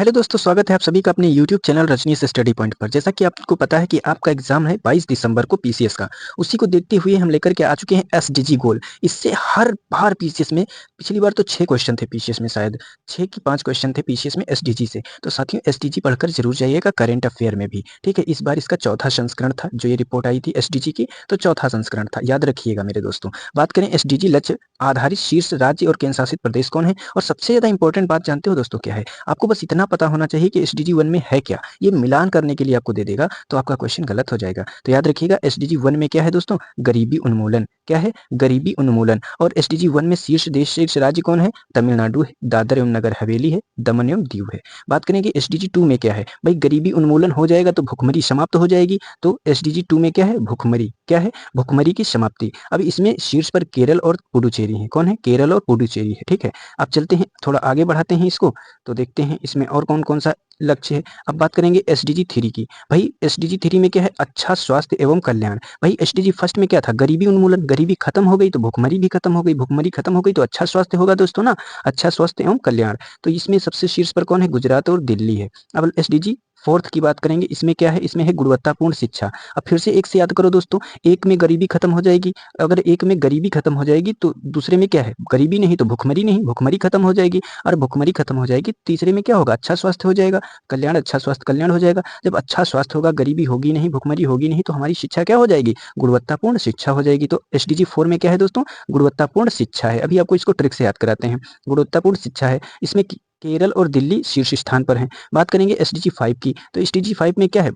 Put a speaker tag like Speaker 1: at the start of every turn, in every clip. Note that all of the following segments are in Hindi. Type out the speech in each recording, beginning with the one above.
Speaker 1: हेलो दोस्तों, स्वागत है आप सभी का अपने YouTube channel Rajneesh study point पर। जैसा कि आपको पता है कि आपका एग्जाम है 22 दिसंबर को पीसीएस का। उसी को देखते हुए हम लेकर के आ चुके हैं एसडीजी गोल। इससे हर बार पीसीएस में पिछली बार तो 6 क्वेश्चन थे पीसीएस में, शायद 6 की 5 क्वेश्चन थे पीसीएस में एसडीजी से। तो साथियों, एसडीजी पढ़कर जरूर जाइएगा करंट अफेयर में भी, ठीक है। इस बार इसका चौथा संस्करण था जो ये रिपोर्ट आई थी एसडीजी की, तो चौथा संस्करण था, याद रखिएगा मेरे दोस्तों। बात करें एसडीजी लक्ष्य आधारित शीर्ष राज्य और केंद्र शासित प्रदेश कौन है, और सबसे ज्यादा इंपॉर्टेंट बात जानते हो दोस्तों क्या है? आपको बस इतना पता होना चाहिए कि एसडीजी 1 में है क्या। ये मिलान करने के लिए आपको दे देगा तो आपका क्वेश्चन गलत हो जाएगा। तो याद रखिएगा एसडीजी 1 में क्या है दोस्तों? गरीबी उन्मूलन। क्या है? गरीबी उन्मूलन। और एसडीजी 1 में शीर्ष राज्य कौन है? तमिलनाडु है, दादर एवं नगर हवेली है, दमन एवं दीव है। बात करेंगे एसडीजी 2 में क्या है? भाई गरीबी उन्मूलन हो जाएगा तो भुखमरी समाप्त हो जाएगी। तो एसडीजी 2 में क्या है? भुखमरी। क्या है? भुखमरी की समाप्ति। अब इसमें शीर्ष पर केरल और पुडुचेरी है। कौन है? केरल और पुडुचेरी है, ठीक है। अब चलते हैं थोड़ा आगे बढ़ाते हैं इसको, तो देखते हैं इसमें और कौन कौन सा लक्ष्य है। अब बात करेंगे एसडीजी 3 की। भाई एसडीजी 3 में क्या है? अच्छा स्वास्थ्य एवं कल्याण। भाई एसडीजी फर्स्ट में क्या था? गरीबी उन्मूलन। गरीबी खत्म हो गई तो भुखमरी भी खत्म हो गई, भुखमरी खत्म हो गई तो अच्छा स्वास्थ्य होगा दोस्तों ना, अच्छा स्वास्थ्य एवं कल्याण। तो इसमें सबसे शीर्ष पर कौन है? गुजरात और दिल्ली है। अब एसडीजी 4 की बात करेंगे, इसमें क्या है? इसमें है गुणवत्तापूर्ण शिक्षा। अब फिर से एक से याद करो दोस्तों, एक में गरीबी खत्म हो जाएगी, अगर एक में गरीबी खत्म हो जाएगी तो दूसरे में क्या है? गरीबी नहीं तो भुखमरी नहीं, भुखमरी खत्म हो जाएगी, और भुखमरी खत्म हो जाएगी तीसरे में क्या होगा? अच्छा स्वास्थ्य हो जाएगा, कल्याण, अच्छा स्वास्थ्य कल्याण हो जाएगा। जब अच्छा स्वास्थ्य होगा, गरीबी होगी नहीं, भुखमरी होगी नहीं, तो हमारी शिक्षा क्या हो जाएगी? गुणवत्तापूर्ण शिक्षा हो जाएगी। तो एसडीजी 4 में क्या है दोस्तों? गुणवत्तापूर्ण शिक्षा है। अभी आपको इसको ट्रिक से याद कराते हैं। गुणवत्तापूर्ण शिक्षा है, इसमें केरल और दिल्ली शीर्ष स्थान पर हैं। बात करेंगे एसडीजी 5 की, तो एसडीजी 5 में क्या है?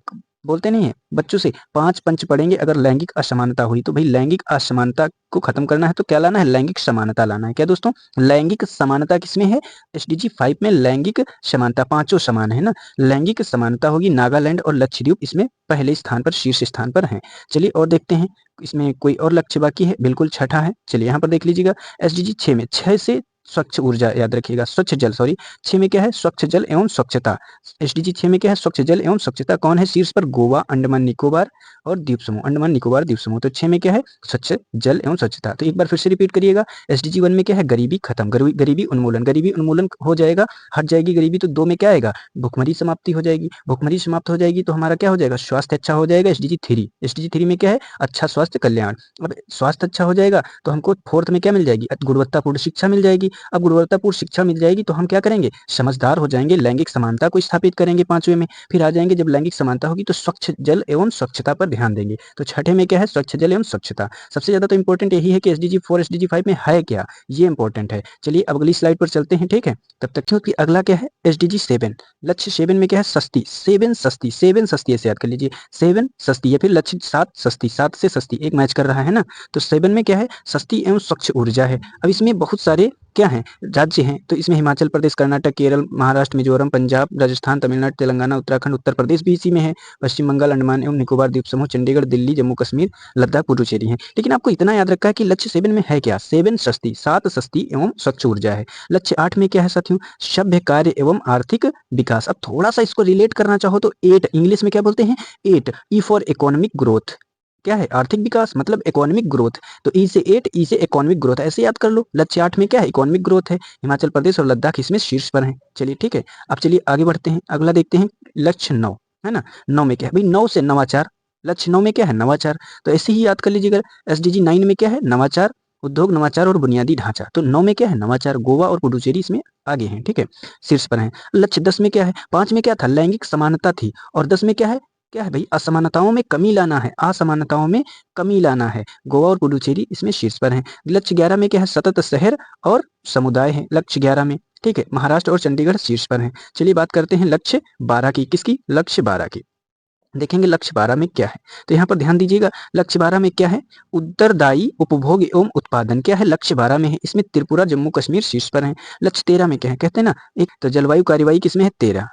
Speaker 1: बोलते नहीं है बच्चों से 5 पंच पढ़ेंगे अगर लैंगिक असमानता हुई, तो भाई लैंगिक असमानता को खत्म करना है तो क्या लाना है? लैंगिक समानता लाना है। क्या दोस्तों? लैंगिक समानता किसमें है? एसडीजी 5 में लैंगिक समानता, पांचों समान है ना, लैंगिक समानता होगी। नागालैंड और लक्षद्वीप इसमें पहले स्थान पर, शीर्ष स्थान पर हैं। चलिए और देखते हैं इसमें कोई और लक्ष्य बाकी है, बिल्कुल छठा है। चलिए यहाँ पर देख लीजिएगा एसडीजी 6 में, 6 से स्वच्छ ऊर्जा, याद रखिएगा स्वच्छ जल, सॉरी 6 में क्या है? स्वच्छ जल एवं स्वच्छता। एसडीजी 6 में क्या है? स्वच्छ जल एवं स्वच्छता। कौन है शीर्ष पर? गोवा, अंडमान निकोबार और द्वीप समूह, अंडमान निकोबार द्वीप समूह। तो 6 में क्या है? स्वच्छ जल एवं स्वच्छता। तो एक बार फिर से रिपीट करिएगा, एसडीजी 1 में क्या है? गरीबी खत्म, गरीबी उन्मूलन। गरीबी उन्मूलन हो जाएगा, हट जाएगी गरीबी, तो 2 में क्या आएगा? भुखमरी समाप्ति हो जाएगी। भुखमरी समाप्त हो जाएगी तो हमारा क्या हो जाएगा? स्वास्थ्य अच्छा हो जाएगा। एसडीजी 3, एसडीजी 3 में क्या है? अच्छा स्वास्थ्य कल्याण। अब स्वास्थ्य अच्छा हो जाएगा तो हमको फोर्थ में क्या मिल जाएगी? गुणवत्तापूर्ण शिक्षा मिल जाएगी। अब गुणवत्तापूर्ण शिक्षा मिल जाएगी तो हम क्या करेंगे? समझदार हो जाएंगे, लैंगिक समानता को स्थापित करेंगे 5वें में। फिर आ जाएंगे जब लैंगिक समानता होगी तो स्वच्छ जल एवं स्वच्छता पर ध्यान देंगे। तो छठे में क्या है? स्वच्छ जल एवं स्वच्छता। सबसे ज्यादा तो इंपॉर्टेंट यही है कि एसडीजी 4 एसडीजी 5 में है क्या, ये इंपॉर्टेंट है। चलिए अब अगली स्लाइड पर चलते हैं, ठीक है। तब तक क्योंकि अगला क्या है? एसडीजी 7। लक्ष्य 7 में क्या है? सस्ती, 7 सस्ती, 7 सस्ती, ऐसे याद कर लीजिए 7 सस्ती, या फिर लक्ष्य 7 सस्ती, 7 से सस्ती एक मैच कर रहा है ना। तो 7 में क्या है? सस्ती एवं स्वच्छ ऊर्जा है। अब इसमें बहुत सारे क्या हैं? राज्य हैं। तो इसमें हिमाचल प्रदेश, कर्नाटक, केरल, महाराष्ट्र, मिजोरम, पंजाब, राजस्थान, तमिलनाडु, तेलंगाना, उत्तराखंड, उत्तर प्रदेश भी इसी में है। पश्चिम बंगाल, अंडमान एवं निकोबार द्वीप समूह, चंडीगढ़, दिल्ली, जम्मू कश्मीर, लद्दाख, पुडुचेरी है। लेकिन आपको इतना याद रखा है कि लक्ष्य 7 में है क्या? 7 सस्ती, 7 सस्ती एवं स्वच्छ ऊर्जा है। लक्ष्य 8 में क्या है साथियों? सभ्य कार्य एवं आर्थिक विकास। अब थोड़ा सा इसको रिलेट करना चाहो तो 8 इंग्लिश में क्या बोलते हैं? 8 ई फॉर इकोनॉमिक ग्रोथ। क्या है? आर्थिक विकास मतलब इकोनॉमिक ग्रोथ। तो ई से 8, ई से इकोनॉमिक ग्रोथ, ऐसे याद कर लो। लक्ष्य 8 में क्या है? इकोनॉमिक ग्रोथ है। हिमाचल प्रदेश और लद्दाख इसमें शीर्ष पर हैं। चलिए ठीक है, अब चलिए आगे बढ़ते हैं, अगला देखते हैं लक्ष्य 9, है ना। 9 में क्या है? भाई 9 से नवाचार। लक्ष्य 9 में क्या है? नवाचार। तो ऐसे ही याद कर लीजिएगा। एसडीजी 9 में क्या है? नवाचार, उद्योग, नवाचार और बुनियादी ढांचा। तो 9 में क्या है? नवाचार। गोवा और पुडुचेरी इसमें आगे हैं, ठीक है, शीर्ष पर हैं। लक्ष्य 10 में क्या है? 5 में क्या था? लैंगिक समानता थी, और 10 में क्या है? क्या है भाई? असमानताओं में कमी लाना है, असमानताओं में कमी लाना है। गोवा और पुडुचेरी इसमें शीर्ष पर हैं। लक्ष्य 11 में क्या है? सतत शहर और समुदाय है लक्ष्य 11 में, ठीक है। महाराष्ट्र और चंडीगढ़ शीर्ष पर हैं। चलिए बात करते हैं लक्ष्य 12 की। किसकी? लक्ष्य 12 की। देखेंगे लक्ष्य 12 में क्या है, तो यहाँ पर ध्यान दीजिएगा। लक्ष्य 12 में क्या है? उत्तरदायी उपभोग एवं उत्पादन। क्या है? लक्ष्य 12 में है। इसमें त्रिपुरा, जम्मू कश्मीर शीर्ष पर है। लक्ष्य 13 में क्या है? कहते हैं ना एक, तो जलवायु कार्यवाही किसमें है? 13,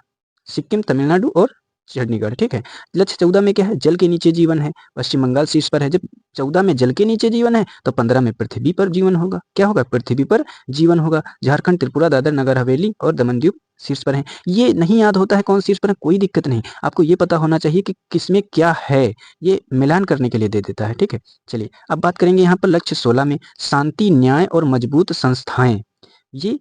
Speaker 1: सिक्किम, तमिलनाडु और चंडीगढ़, ठीक है। लक्ष्य 14 में क्या है? जल के नीचे जीवन है। पश्चिम बंगाल शीर्ष पर है। जब 14 में जल के नीचे जीवन है तो 15 में पृथ्वी पर जीवन होगा। क्या होगा? पृथ्वी पर जीवन होगा। झारखंड, त्रिपुरा, दादर नगर हवेली और दमन दीव शीर्ष पर है। ये नहीं याद होता है कौन शीर्ष पर है, कोई दिक्कत नहीं, आपको ये पता होना चाहिए कि किसमें क्या है, ये मिलान करने के लिए दे देता है, ठीक है। चलिए अब बात करेंगे यहाँ पर लक्ष्य 16 में, शांति, न्याय और मजबूत संस्थाएं। ये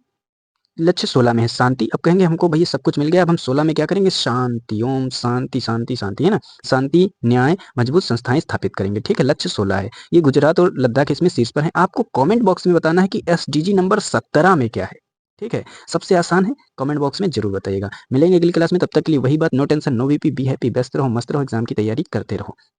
Speaker 1: लक्ष्य 16 में है शांति। अब कहेंगे हमको भैया सब कुछ मिल गया, अब हम 16 में क्या करेंगे? शांति, ओम शांति शांति शांति, है ना? शांति, न्याय, मजबूत संस्थाएं स्थापित करेंगे। ठीक है, लक्ष्य 16 है। ये गुजरात और लद्दाख इसमें शीर्ष पर है। आपको कमेंट बॉक्स में बताना है कि एसडीजी नंबर 17 में क्या है। ठीक है, सबसे आसान है, कमेंट बॉक्स में जरूर बताइएगा। मिलेंगे अगली क्लास में, तब तक के लिए वही बात, no tension no BP, be happy, व्यस्त रहो, मस्त रहो, एग्जाम की तैयारी करते रहो।